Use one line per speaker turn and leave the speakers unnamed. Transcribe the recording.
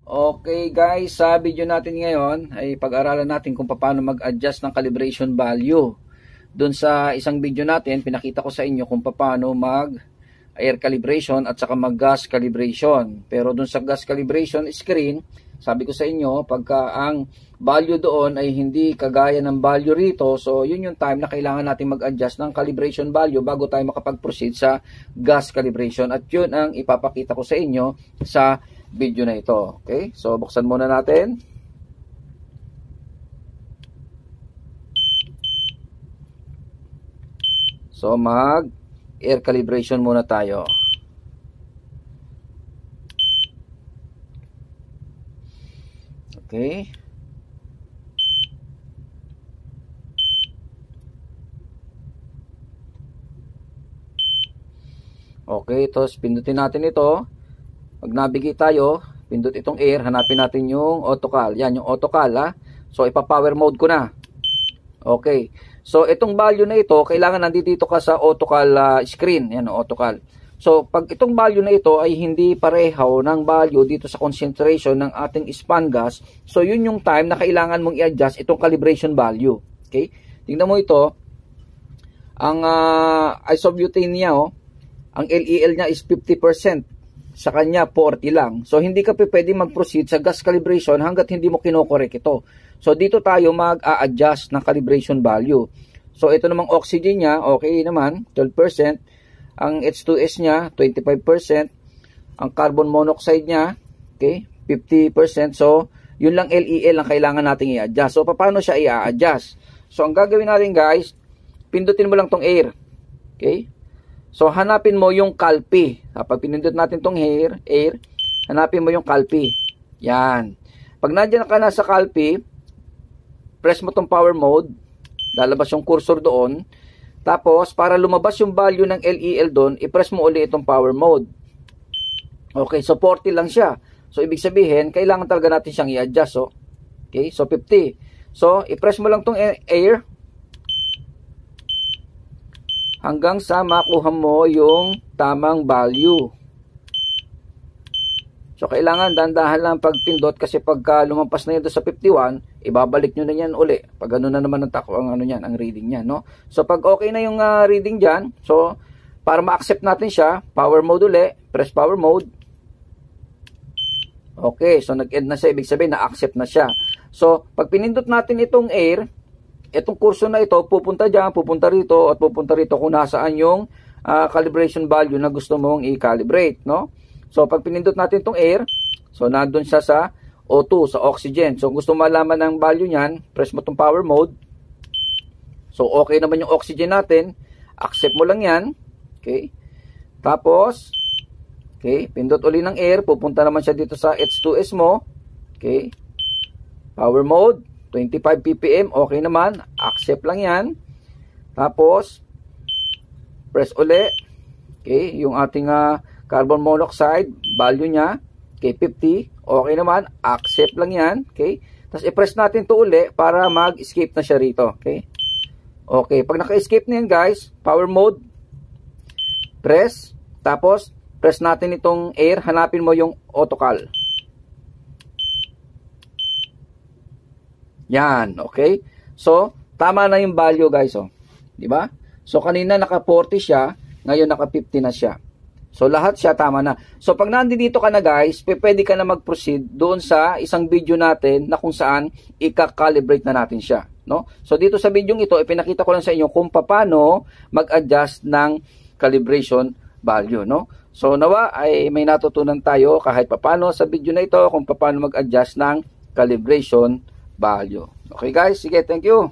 Okay guys, sa video natin ngayon ay pag-aralan natin kung paano mag-adjust ng calibration value. Doon sa isang video natin, pinakita ko sa inyo kung paano mag-air calibration at saka mag-gas calibration. Pero doon sa gas calibration screen, sabi ko sa inyo, pagka ang value doon ay hindi kagaya ng value rito, so yun yung time na kailangan natin mag-adjust ng calibration value bago tayo makapag-proceed sa gas calibration. At yun ang ipapakita ko sa inyo sa video na ito. Okay? So, buksan muna natin. So, mag-air calibration muna tayo. Okay. Okay, tapos pindutin natin ito. Pag navigate tayo, pindot itong air, hanapin natin yung autocal. Yan, yung autocal ha. So, ipa-power mode ko na. Okay. So, itong value na ito, kailangan nandito ka sa autocal screen. Yan, autocal. So, pag itong value na ito ay hindi pareho ng value dito sa concentration ng ating span gas, so yun yung time na kailangan mong i-adjust itong calibration value. Okay? Tingnan mo ito. Ang isobutane niya, ang LEL niya is 50%. Sa kanya 40 lang. So hindi ka pwede mag-proceed sa gas calibration hanggat hindi mo kinokorek ito. So dito tayo mag-a-adjust ng calibration value. So ito namang oxygen niya, okay naman, 12%. Ang H2S niya, 25%. Ang carbon monoxide niya, okay, 50%. So yun lang LEL ang kailangan nating i-adjust. So paano siya i-adjust? So ang gagawin natin guys, pindutin mo lang tong air. Okay? So, hanapin mo yung calpi. Kapag pinindot natin tong air, hanapin mo yung calpi. Yan. Pag nandiyan ka na sa calpi, press mo tong power mode. Lalabas yung cursor doon. Tapos, para lumabas yung value ng LEL doon, i-press mo uli itong power mode. Okay, so 40 lang siya. So, ibig sabihin, kailangan talaga natin siyang i-adjust. Oh. Okay, so 50. So, i-press mo lang tong air. Hanggang sa makuha mo yung tamang value. So, kailangan dandahan lang pagpindot kasi pagka lumampas na yun sa 51, ibabalik nyo na yan uli. Pag ano na naman ang ang reading niya, no? So, pag okay na yung reading dyan, so, para ma-accept natin siya, power mode uli, press power mode. Okay, so nag-end na siya, ibig sabihin na-accept na siya. So, pag pinindot natin itong air, itong kurso na ito, pupunta dyan, pupunta rito, at pupunta rito kung nasaan yung calibration value na gusto mong i-calibrate, no? So, pag pinindot natin itong air, so, nandun siya sa O2, sa oxygen. So, gusto malaman ng value niyan, press mo itong power mode. So, okay naman yung oxygen natin. Accept mo lang yan. Okay? Tapos, okay, pindot uli ng air, pupunta naman siya dito sa H2S mo. Okay? Power mode. 25 ppm, okay naman, accept lang yan. Tapos, press uli. Okay, yung ating carbon monoxide, value niya, okay, 50, okay naman, accept lang yan. Okay, tapos i-press natin to uli para mag-escape na siya rito. Okay, okay, pag naka-escape na yan guys, power mode, press, tapos, press natin itong air, hanapin mo yung autocal. Yan, okay? So, tama na yung value guys, oh. 'Di ba? So, kanina naka 40 siya, ngayon naka 50 na siya. So, lahat siya tama na. So, pag nandito ka na guys, pwede ka na mag-proceed doon sa isang video natin na kung saan i-calibrate na natin siya, no? So, dito sa video ito, ipinakita ko lang sa inyo kung paano mag-adjust ng calibration value, no? So, nawa ay may natutunan tayo kahit paano sa video na ito kung paano mag-adjust ng calibration value. Okay guys, sige, thank you.